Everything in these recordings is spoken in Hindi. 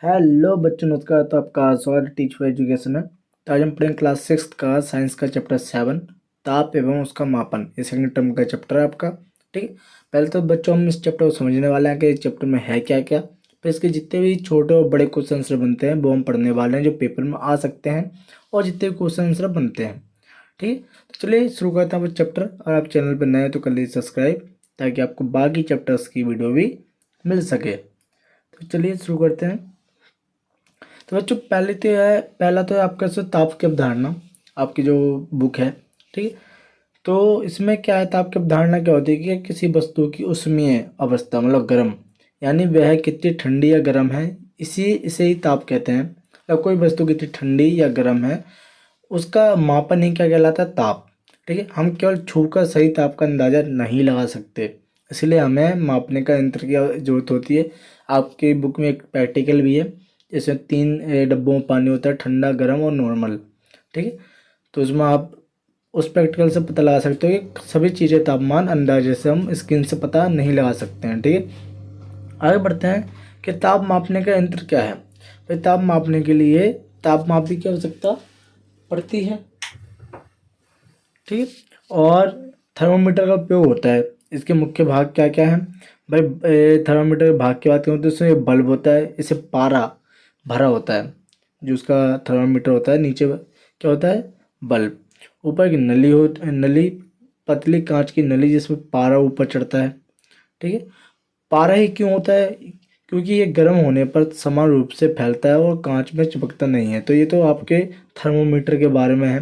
हेलो बच्चों, नमस्कार। तो आपका स्वागत टीच फॉर एजुकेशन है। तो आज हम पढ़ेंगे क्लास 6 का साइंस का चैप्टर 7, ताप एवं उसका मापन। ये सेकंड टर्म का चैप्टर है आपका। ठीक है। पहले तो बच्चों हम इस चैप्टर को समझने वाले हैं कि इस चैप्टर में है क्या क्या। फिर इसके जितने भी छोटे और बड़े क्वेश्चन आंसर बनते हैं वो हम पढ़ने वाले हैं, जो पेपर में आ सकते हैं, और जितने भी क्वेश्चन आंसर बनते हैं। ठीक है। तो चलिए शुरू करते हैं चैप्टर। और आप चैनल पर नए हैं तो कर लीजिए सब्सक्राइब, ताकि आपको बाकी चैप्टर्स की वीडियो भी मिल सके। तो चलिए शुरू करते हैं। तो बच्चों पहला तो है आपका ताप की अवधारणा, आपकी जो बुक है। ठीक है। तो इसमें क्या है, ताप की अवधारणा क्या होती है कि किसी वस्तु की उष्मीय अवस्था मतलब गर्म, यानी वह कितनी ठंडी या गर्म है, इसे ही ताप कहते हैं। या कोई वस्तु कितनी ठंडी या गर्म है, उसका मापन ही क्या कहलाता है, ताप। ठीक है। हम केवल छूकर सही ताप का अंदाजा नहीं लगा सकते, इसलिए हमें मापने का यंत्र की जरूरत होती है। आपकी बुक में एक प्रैक्टिकल भी है, इसमें 3 डब्बों में पानी होता है, ठंडा, गर्म और नॉर्मल। ठीक है। तो उसमें आप उस प्रैक्टिकल से पता लगा सकते हो कि सभी चीज़ें तापमान अंदाजे से हम स्क्रीन से पता नहीं लगा सकते हैं। ठीक है। आगे बढ़ते हैं कि ताप मापने का यंत्र क्या है। भाई, ताप मापने के लिए तापमापी की आवश्यकता पड़ती है। ठीक है। और थर्मोमीटर का उपयोग होता है। इसके मुख्य भाग क्या क्या हैं भाई। थर्मोमीटर के भाग की बात करूँ तो इसमें बल्ब होता है, इसे पारा भरा होता है। जो उसका थर्मोमीटर होता है, नीचे क्या होता है, बल्ब। ऊपर की नली पतली कांच की नली, जिसमें पारा ऊपर चढ़ता है। ठीक है। पारा ही क्यों होता है, क्योंकि ये गर्म होने पर समान रूप से फैलता है और कांच में चिपकता नहीं है। तो ये तो आपके थर्मोमीटर के बारे में है।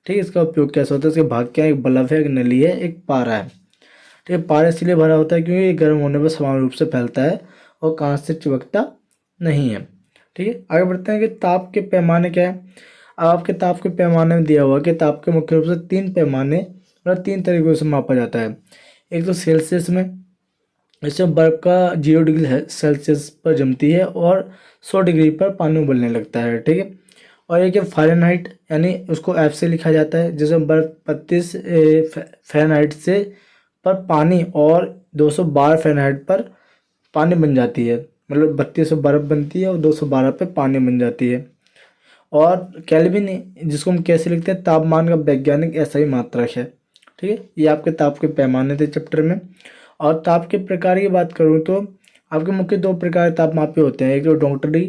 ठीक है। इसका उपयोग कैसे होता है, इसके भाग क्या है, एक बल्ब है, एक नली है, एक पारा है। ठीक है। पारा इसलिए भरा होता है क्योंकि ये गर्म होने पर समान रूप से फैलता है और कांच से चिपकता नहीं है। ठीक है। आगे बढ़ते हैं कि ताप के पैमाने क्या है। अब आपके ताप के पैमाने में दिया हुआ कि ताप के मुख्य रूप से 3 पैमाने और 3 तरीकों से मापा जाता है। एक तो सेल्सियस में, इसमें बर्फ का 0 डिग्री सेल्सियस पर जमती है और 100 डिग्री पर पानी उबलने लगता है। ठीक है। और एक है फ़ारेनहाइट, यानी उसको एफ से लिखा जाता है, जिसमें बर्फ 32 फ़ारेनहाइट से पर पानी और 212 फ़ारेनहाइट पर पानी बन जाती है। मतलब 32 पर बर्फ़ बनती है और 212 पे पानी बन जाती है। और केल्विन, जिसको हम कैसे लिखते हैं, तापमान का वैज्ञानिक ऐसा ही मात्रक है। ठीक है। ये आपके ताप के पैमाने थे चैप्टर में। और ताप के प्रकार की बात करूँ तो आपके मुख्य 2 प्रकार के तापमापी होते हैं। एक तो डॉक्टरी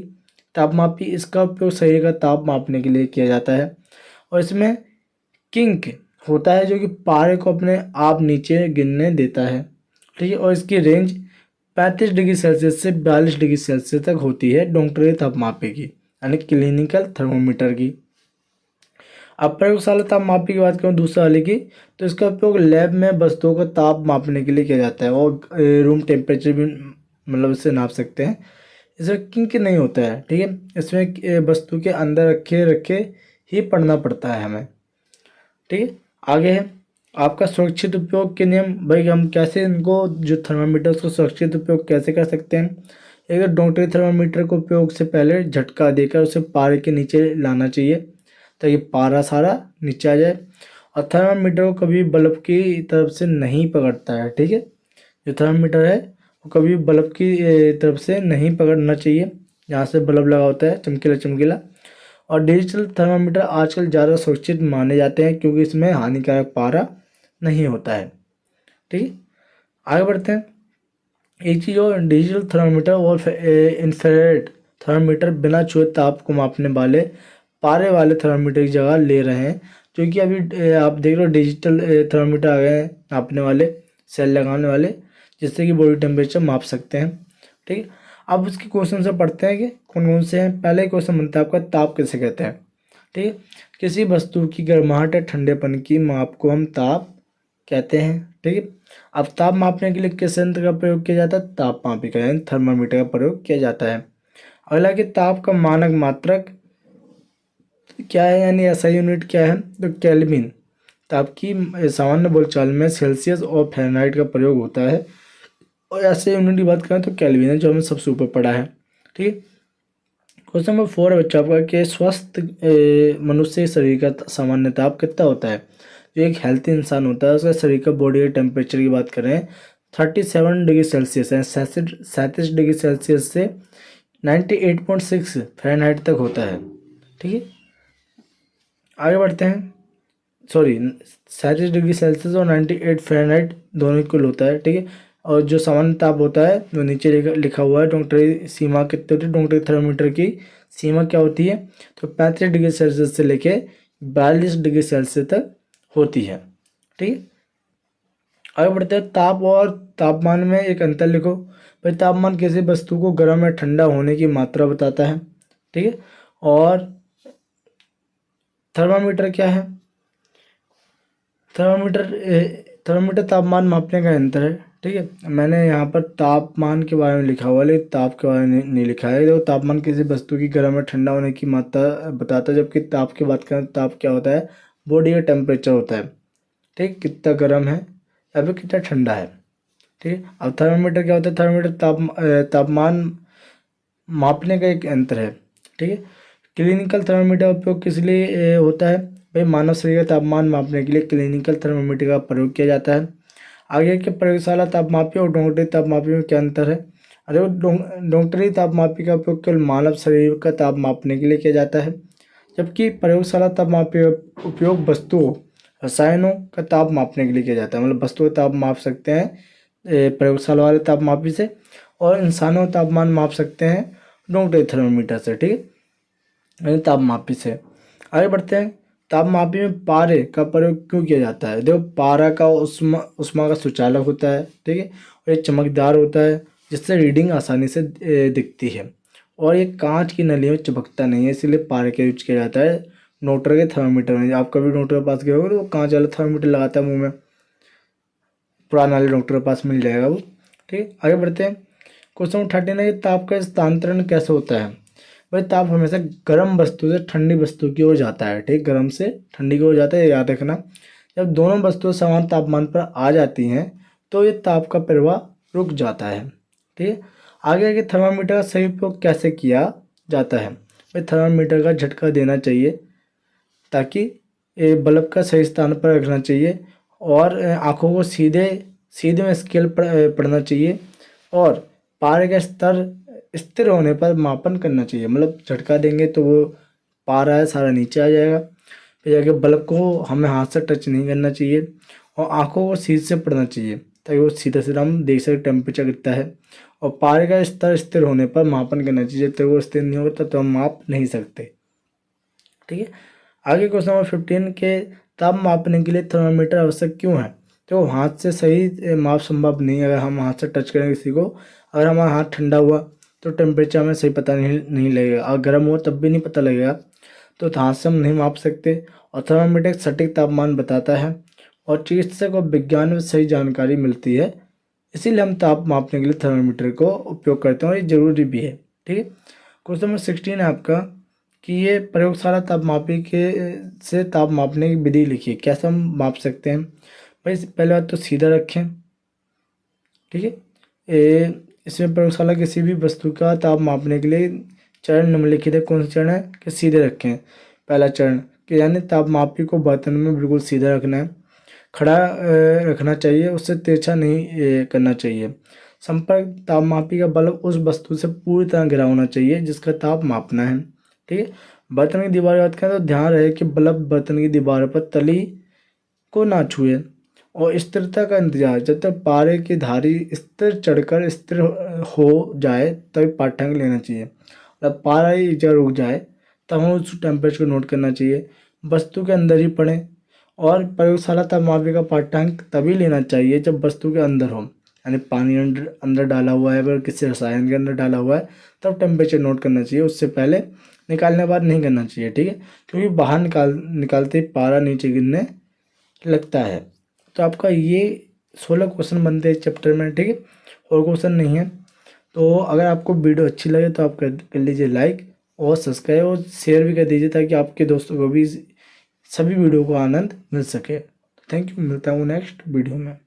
तापमापी, इसका उपयोग शरीर का ताप मापने के लिए किया जाता है। और इसमें किंक होता है, जो कि पारे को अपने आप नीचे गिरने देता है। ठीक है। और इसकी रेंज 35 डिग्री सेल्सियस से 42 डिग्री सेल्सियस तक होती है डॉक्टरी तापमापी की, यानी क्लिनिकल थर्मोमीटर की। अब प्रयोगशाला तापमापी की बात करूँ दूसरा वाले की, तो इसका उपयोग लैब में वस्तुओं का ताप मापने के लिए किया जाता है, और रूम टेम्परेचर भी मतलब इससे नाप सकते हैं। इसमें किंक नहीं होता है। ठीक है। इसमें वस्तु के अंदर रखे रखे ही पढ़ना पड़ता है हमें। ठीक है। आगे है आपका सुरक्षित उपयोग के नियम। भाई, हम कैसे इनको जो थर्मामीटर्स को सुरक्षित उपयोग कैसे कर सकते हैं। एक डॉक्टरी थर्मामीटर को उपयोग से पहले झटका देकर उसे पारे के नीचे लाना चाहिए, ताकि पारा सारा नीचे आ जाए। और थर्मामीटर को कभी बल्ब की तरफ से नहीं पकड़ता है। ठीक है। जो थर्मामीटर है वो कभी बल्ब की तरफ से नहीं पकड़ना चाहिए, जहाँ से बल्ब लगा होता है चमकीला चमकीला। और डिजिटल थर्मामीटर आजकल ज़्यादा सुरक्षित माने जाते हैं, क्योंकि इसमें हानिकारक पारा नहीं होता है। ठीक है। आगे बढ़ते हैं। एक चीज़ और, डिजिटल थर्मामीटर और इंफ्रारेड थर्मामीटर बिना छुए ताप को मापने वाले पारे वाले थर्मामीटर की जगह ले रहे हैं। क्योंकि अभी आप देख रहे हो डिजिटल थर्मामीटर आ गए हैं, नापने वाले, सेल लगाने वाले, जिससे कि बॉडी टेम्परेचर माप सकते हैं। ठीक है। अब उसके क्वेश्चन से पढ़ते हैं कि कौन कौन से हैं। पहले क्वेश्चन बनता है आपका, ताप किसे कहते हैं। ठीक है। किसी वस्तु की गर्माहट या ठंडेपन की माप को हम ताप कहते हैं। ठीक है। अब ताप मापने के लिए किस यंत्र का प्रयोग किया जाता है, तापमापी का यानी थर्मामीटर का प्रयोग किया जाता है। अगला कि ताप का मानक मात्रक क्या है, यानी ऐसा यूनिट क्या है, तो केल्विन। ताप की सामान्य बोलचाल में सेल्सियस और फ़ारेनहाइट का प्रयोग होता है, और ऐसे यूनिट की बात करें तो केल्विन है, जो हमें सबसे ऊपर पड़ा है। ठीक है। क्वेश्चन नंबर 4 है बच्चा आपका कि स्वस्थ मनुष्य शरीर का सामान्य ताप कितना होता है। जो एक हेल्थी इंसान होता है, उसका शरीर का बॉडी टेम्परेचर की बात करें 37 डिग्री सेल्सियस है, 37 डिग्री सेल्सियस से 98.6 फ़ारेनहाइट तक होता है। ठीक है, आगे बढ़ते हैं। सॉरी, 37 डिग्री सेल्सियस और 98 फ़ारेनहाइट दोनों इक्वल होता है। ठीक है, और जो सामान्य ताप होता है जो नीचे लिखा हुआ है, डॉक्टरी सीमा कितनी होती है, डॉक्टरी थर्मामीटर की सीमा क्या होती है, तो 35 डिग्री सेल्सियस से लेके 42 डिग्री सेल्सियस तक होती है। ठीक है, आगे बढ़ते हैं। ताप और तापमान में एक अंतर लिखो। भाई तापमान किसी वस्तु को गर्म या ठंडा होने की मात्रा बताता है। ठीक है, और थर्मामीटर क्या है, थर्मामीटर थर्मामीटर तापमान मापने का यंत्र है। ठीक है, मैंने यहाँ पर तापमान के बारे में लिखा हुआ है, लेकिन ताप के बारे में नहीं लिखा है। देखो, तापमान किसी वस्तु की गर्म या ठंडा होने की मात्रा बताता है, जबकि ताप की बात करें, ताप क्या होता है, बॉडी का टेम्परेचर होता है। ठीक, कितना गर्म है या फिर कितना ठंडा है। ठीक है, अब थर्मामीटर क्या होता है, थर्मामीटर तापमान मापने का एक यंत्र है। ठीक है, क्लिनिकल थर्मामीटर का उपयोग किस लिए होता है, भाई मानव शरीर का तापमान मापने के लिए क्लिनिकल थर्मामीटर का प्रयोग किया जाता है। आगे के प्रयोगशाला तापमापी और डॉक्टरी तापमापी में क्या अंतर है। अरे वो डॉक्टरी तापमापी का उपयोग केवल मानव शरीर का ताप मापने के लिए किया जाता है, जबकि प्रयोगशाला तापमापी का उपयोग वस्तुओं रसायनों का ताप मापने के लिए किया जाता है। मतलब वस्तुओं का ताप माप सकते हैं प्रयोगशाला वाले तापमापी से, और इंसानों का तापमान माप सकते हैं डॉक्टरी थर्मामीटर से। ठीक है, यानी तापमापी से। आगे बढ़ते हैं। तापमापी में पारे का प्रयोग क्यों किया जाता है। देखो, पारा का उष्मा का सुचालक होता है। ठीक है, और ये चमकदार होता है, जिससे रीडिंग आसानी से दिखती है, और ये कांच की नली में चिपकता नहीं है, इसीलिए पारे का यूज किया जाता है नोटर के थर्मामीटर में। आप कभी नोटर के पास गए होगे तो वो कांच वाला थर्मामीटर लगाता है मुंह में, पुराने वाले डॉक्टर के पास मिल जाएगा वो। ठीक है, आगे बढ़ते हैं। क्वेश्चन 39 कि ताप का स्थानांतरण कैसे होता है। भाई ताप हमेशा गर्म वस्तु से ठंडी वस्तु की ओर जाता है। ठीक, गर्म से ठंडी की ओर जाता है, याद रखना। जब दोनों वस्तुएं समान तापमान पर आ जाती हैं तो ये ताप का प्रवाह रुक जाता है। ठीक है, आगे के थर्मामीटर का सही उपयोग कैसे किया जाता है। भाई थर्मामीटर का झटका देना चाहिए, ताकि बल्ब का सही स्थान पर रखना चाहिए, और आँखों को सीधे सीधे में स्केल पड़ना चाहिए, और पारे का स्तर स्थिर होने पर मापन करना चाहिए। मतलब झटका देंगे तो वो पारा है सारा नीचे आ जाएगा। फिर जाके बल्ब को हमें हाथ से टच नहीं करना चाहिए, और आँखों को सीधे से पड़ना चाहिए, ताकि वो सीधा सीधा हम देख सकें टेम्परेचर कितना है। और पारे का स्तर स्थिर होने पर मापन करना चाहिए, जब तक वो स्थिर नहीं होगा तब तो हम माप नहीं सकते। ठीक है, आगे क्वेश्चन नंबर 15 के ताप मापने के लिए थर्मामीटर आवश्यक क्यों है। तो हाथ से सही माप संभव नहीं है। अगर हम हाथ से टच करें किसी को, अगर हमारा हाथ ठंडा हुआ तो टेम्परेचर हमें सही पता नहीं लगेगा, और गर्म हो तब भी नहीं पता लगेगा, तो हाथ से हम नहीं माप सकते। और थर्मामीटर एक सटीक तापमान बताता है, और चिकित्सक और विज्ञान में सही जानकारी मिलती है, इसीलिए हम ताप मापने के लिए थर्मामीटर को उपयोग करते हैं, और ये जरूरी भी है। ठीक है, क्वेश्चन नंबर 16 है आपका कि ये प्रयोगशाला तापमापी के से ताप मापने की विधि लिखिए, कैसे हम माप सकते हैं। भाई पहले बात तो सीधा रखें। ठीक है, इसमें प्रयोगशाला किसी भी वस्तु का ताप मापने के लिए चरण निम्नलिखित है। कौन सा चरण है कि सीधे रखें। पहला चरण कि यानी तापमापी को बर्तन में बिल्कुल सीधा रखना है, खड़ा रखना चाहिए, उससे तिरछा नहीं करना चाहिए। संपर्क तापमापी का बल्ब उस वस्तु से पूरी तरह घिरा होना चाहिए जिसका ताप मापना है। ठीक है, बर्तन की दीवार की बात करें तो ध्यान रहे कि बल्ब बर्तन की दीवार पर तली को ना छुए, और स्थिरता का इंतजार, जब तक पारे की धारी स्थिर चढ़कर स्थिर हो जाए तभी पाठ्यांक लेना चाहिए। मतलब पारा ही जब रुक जाए तब हमें उस टेम्परेचर को नोट करना चाहिए, वस्तु के अंदर ही पड़े। और प्रयोगशाला तापमापी का पाठ्यांक तभी लेना चाहिए जब वस्तु के अंदर हो, यानी पानी अंदर अंदर डाला हुआ है, अगर किसी रसायन के अंदर डाला हुआ है तब टेम्परेचर नोट करना चाहिए, उससे पहले निकालने के बाद नहीं करना चाहिए। ठीक है, क्योंकि बाहर निकालते ही पारा नीचे गिरने लगता है। तो आपका ये 16 क्वेश्चन बनते हैं चैप्टर में। ठीक है, और क्वेश्चन नहीं है। तो अगर आपको वीडियो अच्छी लगे तो आप कर लीजिए लाइक, और सब्सक्राइब और शेयर भी कर दीजिए, ताकि आपके दोस्तों को भी सभी वीडियो को आनंद मिल सके। थैंक यू, मिलता हूँ नेक्स्ट वीडियो में।